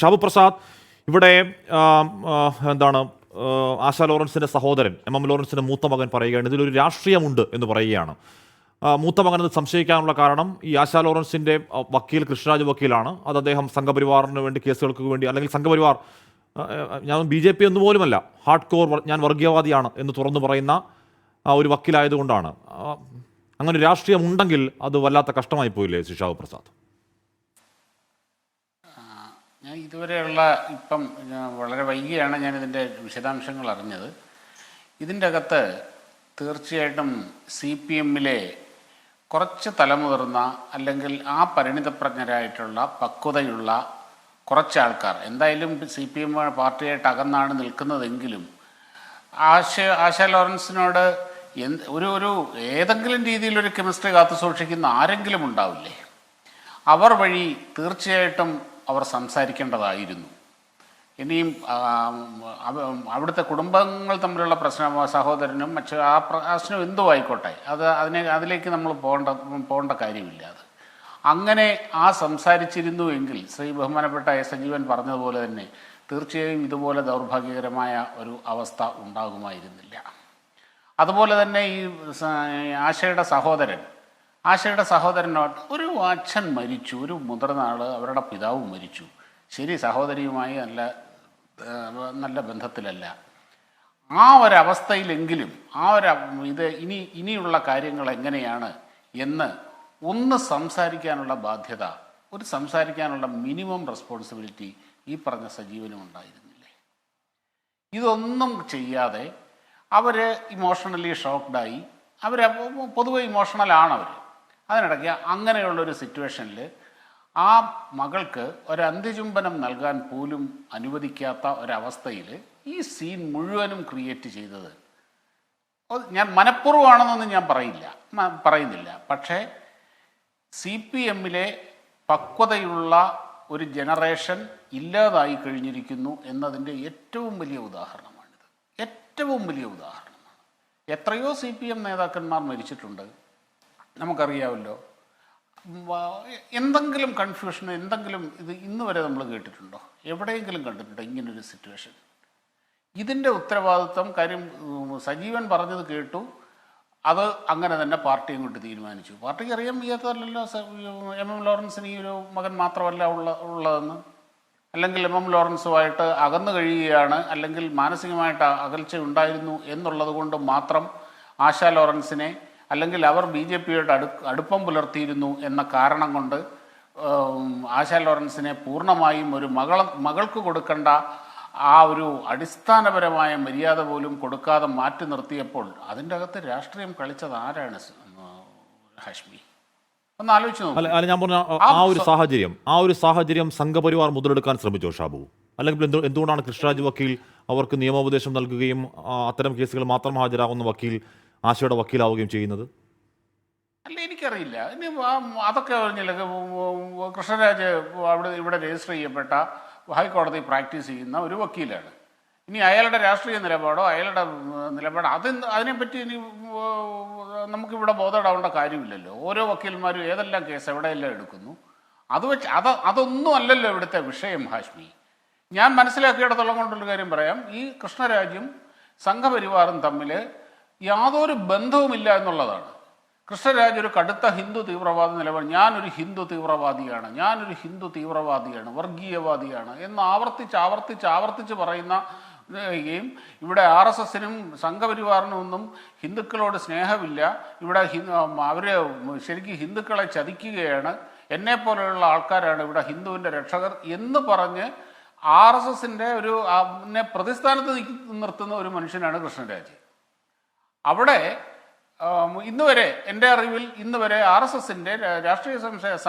ഷാബു പ്രസാദ്, ഇവിടെ എന്താണ് ആശാ ലോറൻസിന്റെ സഹോദരൻ എം ലോറൻസിന്റെ മൂത്ത മകൻ പറയുകയാണ് ഇതിലൊരു രാഷ്ട്രീയമുണ്ട് എന്ന് പറയുകയാണ്. മൂത്ത മകൻ അത് സംശയിക്കാനുള്ള കാരണം ഈ ആശാ ലോറൻസിന്റെ വക്കീൽ കൃഷ്ണരാജ് വക്കീലാണ്. അത് അദ്ദേഹം സംഘപരിവാറിന് വേണ്ടി കേസുകൾക്ക് വേണ്ടി അല്ലെങ്കിൽ സംഘപരിവാർ ഞാൻ BJP ഒന്നുപോലുമല്ല, ഹാർഡ് കോർ ഞാൻ വർഗീയവാദിയാണ് എന്ന് തുറന്നു പറയുന്ന ഒരു വക്കീലായതുകൊണ്ടാണ്. അങ്ങനെ രാഷ്ട്രീയം ഉണ്ടെങ്കിൽ അത് വല്ലാത്ത കഷ്ടമായി പോയില്ലേ ഷാബു പ്രസാദ്? ഞാൻ ഇതുവരെയുള്ള വളരെ വൈകിയാണ് ഞാനിതിൻ്റെ വിശദാംശങ്ങൾ അറിഞ്ഞത്. ഇതിൻ്റെ അകത്ത് തീർച്ചയായിട്ടും CPM-ലെ കുറച്ച് തലമുതിർന്ന അല്ലെങ്കിൽ ആ പരിണിതപ്രജ്ഞരായിട്ടുള്ള പക്വതയുള്ള കുറച്ച് ആൾക്കാർ, എന്തായാലും CPM പാർട്ടിയായിട്ട് അകന്നാണ് നിൽക്കുന്നതെങ്കിലും ആശാ ലോറൻസിനോട് ഒരു ഏതെങ്കിലും രീതിയിലൊരു കെമിസ്ട്രി കാത്തു സൂക്ഷിക്കുന്ന ആരെങ്കിലും ഉണ്ടാവില്ലേ? അവർ വഴി തീർച്ചയായിട്ടും അവർ സംസാരിക്കേണ്ടതായിരുന്നു. ഇനിയും അവിടുത്തെ കുടുംബങ്ങൾ തമ്മിലുള്ള പ്രശ്നം, സഹോദരനും ആ പ്രശ്നം എന്തോ ആയിക്കോട്ടെ, അതിലേക്ക് നമ്മൾ പോകേണ്ട കാര്യമില്ല. അത് അങ്ങനെ സംസാരിച്ചിരുന്നു എങ്കിൽ ബഹുമാനപ്പെട്ട സജീവൻ പറഞ്ഞതുപോലെ തന്നെ തീർച്ചയായും ഇതുപോലെ ദൗർഭാഗ്യകരമായ ഒരു അവസ്ഥ ഉണ്ടാകുമായിരുന്നില്ല. അതുപോലെ തന്നെ ഈ ആശയുടെ സഹോദരനോട് ഒരു അച്ഛൻ മരിച്ചു, ഒരു മുതിർന്ന ആൾ, അവരുടെ പിതാവും മരിച്ചു. ശരി, സഹോദരിയുമായി നല്ല ബന്ധത്തിലല്ല. ആ ഒരവസ്ഥയിലെങ്കിലും ഇനിയുള്ള കാര്യങ്ങൾ എങ്ങനെയാണ് എന്ന് ഒന്ന് സംസാരിക്കാനുള്ള ബാധ്യത, സംസാരിക്കാനുള്ള മിനിമം റെസ്പോൺസിബിലിറ്റി ഈ പറഞ്ഞ സജീവനും ഉണ്ടായിരുന്നില്ലേ? ഇതൊന്നും ചെയ്യാതെ അവർ ഇമോഷണലി ഷോക്ക്ഡായി. പൊതുവെ ഇമോഷണലാണ് അവർ. അതിനിടയ്ക്ക് അങ്ങനെയുള്ളൊരു സിറ്റുവേഷനിൽ ആ മകൾക്ക് ഒരു അന്ത്യചുംബനം നൽകാൻ പോലും അനുവദിക്കാത്ത ഒരവസ്ഥയിൽ ഈ സീൻ മുഴുവനും ക്രിയേറ്റ് ചെയ്തത് ഞാൻ മനഃപൂർവ്വമാണെന്നൊന്നും ഞാൻ പറയുന്നില്ല. പക്ഷേ CPM-ലെ പക്വതയുള്ള ഒരു ജനറേഷൻ ഇല്ലാതായി കഴിഞ്ഞിരിക്കുന്നു എന്നതിൻ്റെ ഏറ്റവും വലിയ ഉദാഹരണമാണിത്. ഏറ്റവും വലിയ ഉദാഹരണമാണ്. എത്രയോ CPM നേതാക്കന്മാർ മരിച്ചിട്ടുണ്ട്, നമുക്കറിയാമല്ലോ. എന്തെങ്കിലും കൺഫ്യൂഷൻ, ഇത് ഇന്ന് വരെ നമ്മൾ കേട്ടിട്ടുണ്ടോ? എവിടെയെങ്കിലും കണ്ടിട്ടുണ്ടോ ഇങ്ങനൊരു സിറ്റുവേഷൻ? ഇതിൻ്റെ ഉത്തരവാദിത്വം കാര്യം സജീവൻ പറഞ്ഞത് കേട്ടു, അത് അങ്ങനെ തന്നെ പാർട്ടി അങ്ങോട്ട് തീരുമാനിച്ചു. പാർട്ടിക്ക് അറിയാൻ വയ്യാത്തതല്ലോ എം ലോറൻസിന് ഈ ഒരു മകൻ മാത്രമല്ല ഉള്ളതെന്ന്. അല്ലെങ്കിൽ എം ലോറൻസുമായിട്ട് അകന്നു കഴിയുകയാണ്, അല്ലെങ്കിൽ മാനസികമായിട്ട് അകൽച്ച ഉണ്ടായിരുന്നു എന്നുള്ളത് കൊണ്ട് മാത്രം ആശാ ലോറൻസിനെ, അല്ലെങ്കിൽ അവർ BJP-യോട് അടുപ്പം പുലർത്തിയിരുന്നു എന്ന കാരണം കൊണ്ട് ആശാ ലോറൻസിനെ പൂർണ്ണമായും ഒരു മകൾക്ക് കൊടുക്കേണ്ട ആ ഒരു അടിസ്ഥാനപരമായ മര്യാദ പോലും കൊടുക്കാതെ മാറ്റി നിർത്തിയപ്പോൾ അതിൻ്റെ അകത്ത് രാഷ്ട്രീയം കളിച്ചത് ആരാണ് ഹാഷ്മി? ഒന്ന് ആലോചിച്ച് നോക്കും. ഞാൻ പറഞ്ഞ ആ ഒരു സാഹചര്യം സംഘപരിവാർ മുതലെടുക്കാൻ ശ്രമിച്ചോ ഷാബു? അല്ലെങ്കിൽ എന്തുകൊണ്ടാണ് കൃഷ്ണരാജ് വക്കീൽ അവർക്ക് നിയമോപദേശം നൽകുകയും അത്തരം കേസുകൾ മാത്രം ഹാജരാകുന്ന വക്കീൽ ആശയുടെ വക്കീലാവുകയും ചെയ്യുന്നത്? അല്ല, എനിക്കറിയില്ല. ഇനി അതൊക്കെ പറഞ്ഞില്ല. കൃഷ്ണരാജ് ഇവിടെ രജിസ്റ്റർ ചെയ്യപ്പെട്ട ഹൈക്കോടതി പ്രാക്ടീസ് ചെയ്യുന്ന ഒരു വക്കീലാണ്. ഇനി അയാളുടെ രാഷ്ട്രീയ നിലപാടോ അതിനെപ്പറ്റി ഇനി നമുക്കിവിടെ ബോധപ്പെടേണ്ട കാര്യമില്ലല്ലോ. ഓരോ വക്കീൽമാരും ഏതെല്ലാം കേസ് എവിടെയെല്ലാം എടുക്കുന്നു, അതൊന്നും അല്ലല്ലോ ഇവിടുത്തെ വിഷയം ഹാഷ്മി. ഞാൻ മനസ്സിലാക്കിയിടത്തോളം കൊണ്ടുള്ള കാര്യം പറയാം. ഈ കൃഷ്ണരാജും സംഘപരിവാറും തമ്മിൽ യാതൊരു ബന്ധവുമില്ല എന്നുള്ളതാണ്. കൃഷ്ണരാജ് ഒരു കടുത്ത ഹിന്ദു തീവ്രവാദ നിലപാട്, ഞാനൊരു ഹിന്ദു തീവ്രവാദിയാണ്, വർഗീയവാദിയാണ് എന്ന് ആവർത്തിച്ച് പറയുന്ന ഇവിടെ RSSനും സംഘപരിവാറിനും ഒന്നും ഹിന്ദുക്കളോട് സ്നേഹമില്ല. ഇവിടെ അവർ ശരിക്കും ഹിന്ദുക്കളെ ചതിക്കുകയാണ്, എന്നെപ്പോലെയുള്ള ആൾക്കാരാണ് ഇവിടെ ഹിന്ദുവിൻ്റെ രക്ഷകർ എന്ന് പറഞ്ഞ് RSSൻ്റെ പ്രതിസ്ഥാനത്ത് നിർത്തുന്ന ഒരു മനുഷ്യനാണ് കൃഷ്ണരാജ്. അവിടെ ഇന്നുവരെ എൻ്റെ അറിവിൽ RSSൻ്റെ രാഷ്ട്രീയ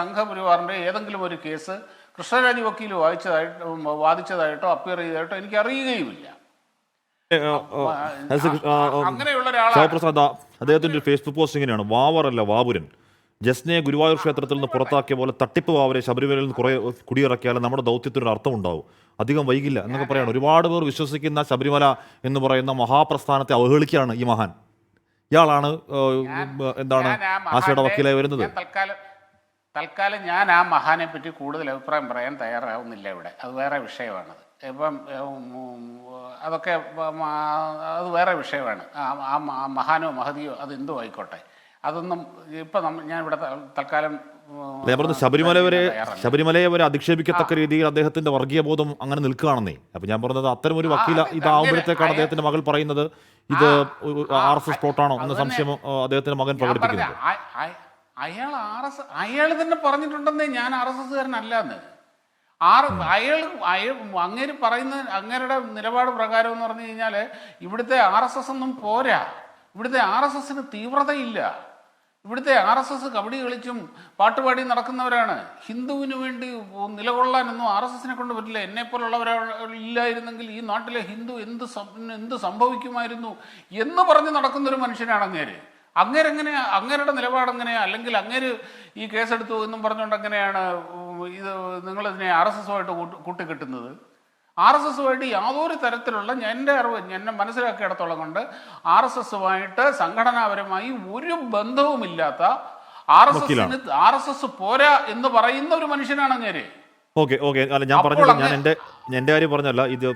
സംഘപരിവാറിൻ്റെ ഏതെങ്കിലും ഒരു കേസ് കൃഷ്ണരാജ് വക്കീൽ വാദിച്ചതായിട്ടോ അപ്പിയർ ചെയ്തതായിട്ടോ എനിക്ക് അറിയുകയുമില്ല. അങ്ങനെയുള്ള ഒരാളാണ്. അദ്ദേഹത്തിൻ്റെ ഒരു ഫേസ്ബുക്ക് പോസ്റ്റ് ഇങ്ങനെയാണ്: വാവറല്ല വാപുരൻ, ജസ്നയെ ഗുരുവായൂർ ക്ഷേത്രത്തിൽ നിന്ന് പുറത്താക്കിയ പോലെ തട്ടിപ്പ് വാവരെ ശബരിമലയിൽ നിന്ന് കുറേ കുടിയിറക്കിയാൽ നമ്മുടെ ദൗത്യത്തിനൊരു അർത്ഥമുണ്ടാവും, അധികം വൈകില്ല എന്നൊക്കെ പറയാണ്. ഒരുപാട് പേർ വിശ്വസിക്കുന്ന ശബരിമല എന്ന് പറയുന്ന മഹാപ്രസ്ഥാനത്തെ അവഹേളിക്കുകയാണ് ഈ മഹാൻ. ഇയാളാണ് എന്താണ് ആശയുടെ വക്കീലായി വരുന്നത്. തൽക്കാലം ഞാൻ ആ മഹാനെ പറ്റി കൂടുതൽ അഭിപ്രായം പറയാൻ തയ്യാറാവുന്നില്ല ഇവിടെ. അത് വേറെ വിഷയമാണത്. ഇപ്പം അതൊക്കെ അത് വേറെ വിഷയമാണ്. ആ മഹാനോ മഹതിയോ അതെന്തോ ആയിക്കോട്ടെ, അതൊന്നും ഇപ്പം ഞാൻ ഇവിടെ തൽക്കാലം ശബരിമലയെ വരെ അധിക്ഷേപിക്കത്തക്ക രീതിയിൽ അദ്ദേഹത്തിന്റെ വർഗീയ ബോധം അങ്ങനെ നിൽക്കുകയാണെന്നേ. അപ്പൊ ഞാൻ പറഞ്ഞത് അത്തരം ഒരു വക്കീല ഇതാവുമ്പോഴത്തേക്കാണ് അദ്ദേഹത്തിന്റെ മകൾ പറയുന്നത് ഇത് RSS പ്ലോട്ടാണോ എന്ന സംശയം അദ്ദേഹത്തിന്റെ മകൻ പ്രകടിപ്പിക്കുന്നത്. അയാൾ തന്നെ പറഞ്ഞിട്ടുണ്ടെന്നേ ഞാൻ RSS കാരനല്ലാന്ന്. അങ്ങേര് പറയുന്ന അങ്ങേരുടെ നിലപാട് പ്രകാരം എന്ന് പറഞ്ഞു കഴിഞ്ഞാൽ ഇവിടുത്തെ RSS ഒന്നും പോരാ, ഇവിടുത്തെ RSSന് തീവ്രതയില്ല, ഇവിടുത്തെ RSS കബഡി കളിച്ചും പാട്ടുപാടി നടക്കുന്നവരാണ്. ഹിന്ദുവിന് വേണ്ടി നിലകൊള്ളാനൊന്നും RSSനെ കൊണ്ട് പറ്റില്ല. എന്നെപ്പോലുള്ളവരില്ലായിരുന്നെങ്കിൽ ഈ നാട്ടിലെ ഹിന്ദു എന്ത് സംഭവിക്കുമായിരുന്നു എന്ന് പറഞ്ഞ് നടക്കുന്നൊരു മനുഷ്യനാണ് അങ്ങേര്. അങ്ങേരുടെ നിലപാടെങ്ങനെയാ? അല്ലെങ്കിൽ അങ്ങേര് ഈ കേസെടുത്തു എന്നും പറഞ്ഞുകൊണ്ട് എങ്ങനെയാണ് ഇത് നിങ്ങളിതിനെ RSSുമായിട്ട് കൂട്ടിക്കെട്ടുന്നത്? RSSുമായിട്ട് യാതൊരു തരത്തിലുള്ള എൻ്റെ അറിവ് എന്നെ മനസ്സിലാക്കിയിടത്തോളം കൊണ്ട് RSSുമായിട്ട് സംഘടനാപരമായി ഒരു ബന്ധവുമില്ലാത്ത RSS പോരാ എന്ന് പറയുന്ന ഒരു മനുഷ്യനാണ് അങ്ങേര്. ഓക്കെ അല്ല, ഞാൻ പറഞ്ഞത് ഞാൻ എൻ്റെ കാര്യം പറഞ്ഞല്ല. ഇത്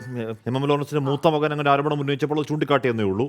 എം എം ലോറൻസിന്റെ മൂത്ത മകൻ അങ്ങനെ ആരോപണം ഉന്നയിച്ചപ്പോൾ ചൂണ്ടിക്കാട്ടിയെന്നേ ഉള്ളൂ.